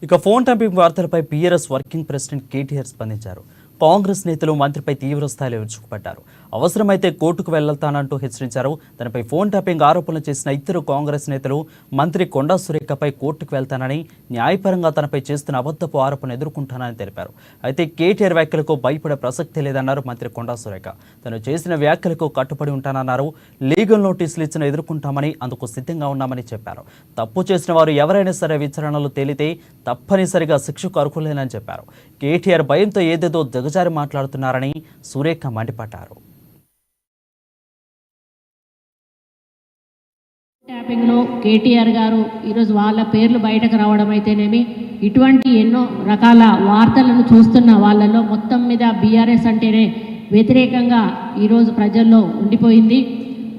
ఇక phone ట్యాంపింగ్ వార్తలపై PRS working president KTR స్పందించారు. కాంగ్రెస్ నేతలు మంత్రిపై తీవ్ర స్థాయిలో విరుచుకుపడ్డారు. అవసరమైతే కోర్టుకు వెళ్తానంటూ హెచ్చరించారు. తనపై ఫోన్ ట్యాపింగ్ ఆరోపణలు చేసిన ఇద్దరు కాంగ్రెస్ నేతలు మంత్రి కొండా సురేఖపై కోర్టుకు వెళ్తానని, న్యాయపరంగా తనపై చేస్తున్న అబద్ధపు ఆరోపణ ఎదుర్కొంటానని తెలిపారు. అయితే కేటీఆర్ వ్యాఖ్యలకు భయపడే ప్రసక్తి లేదన్నారు మంత్రి కొండా సురేఖ. తను చేసిన వ్యాఖ్యలకు కట్టుబడి ఉంటానన్నారు. లీగల్ నోటీసులు ఇచ్చిన ఎదుర్కొంటామని, అందుకు సిద్ధంగా ఉన్నామని చెప్పారు. తప్పు చేసిన వారు ఎవరైనా సరే విచారణలు తేలితే తప్పనిసరిగా శిక్షకు అర్హులేనని చెప్పారు. కేటీఆర్ భయంతో ఏదేదో దిగజారి మాట్లాడుతున్నారని సురేఖ మండిపడ్డారు. ట్యాపింగ్లో కేటీఆర్ గారు ఈరోజు వాళ్ళ పేర్లు బయటకు రావడం అయితేనేమి, ఇటువంటి ఎన్నో రకాల వార్తలను చూస్తున్న వాళ్ళలో మొత్తం మీద బీఆర్ఎస్ అంటేనే వ్యతిరేకంగా ఈరోజు ప్రజల్లో ఉండిపోయింది.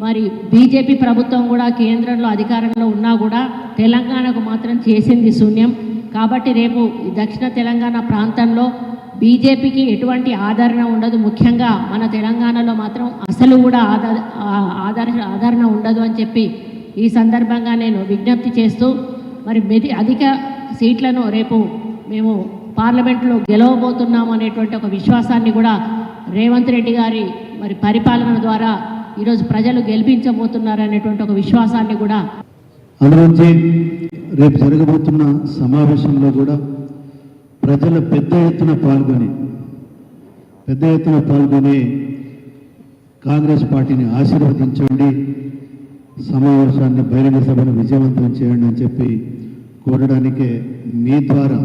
మరి బీజేపీ ప్రభుత్వం కూడా కేంద్రంలో అధికారంలో ఉన్నా కూడా తెలంగాణకు మాత్రం చేసింది శూన్యం. కాబట్టి రేపు దక్షిణ తెలంగాణ ప్రాంతంలో బీజేపీకి ఎటువంటి ఆదరణ ఉండదు. ముఖ్యంగా మన తెలంగాణలో మాత్రం అసలు కూడా ఆదరణ ఉండదు అని చెప్పి ఈ సందర్భంగా నేను విజ్ఞప్తి చేస్తూ, మరి అధిక సీట్లను రేపు మేము పార్లమెంట్లో గెలవబోతున్నాము అనేటువంటి ఒక విశ్వాసాన్ని కూడా రేవంత్ రెడ్డి గారి మరి పరిపాలన ద్వారా ఈరోజు ప్రజలు గెలిపించబోతున్నారు అనేటువంటి ఒక విశ్వాసాన్ని కూడా అందులోంచి రేపు జరగబోతున్న సమావేశంలో కూడా ప్రజలు పెద్ద ఎత్తున పాల్గొని కాంగ్రెస్ పార్టీని ఆశీర్వదించండి, సమావేశాన్ని బహిరంగ సభను విజయవంతం చేయండి అని చెప్పి కోరడానికే మీ ద్వారా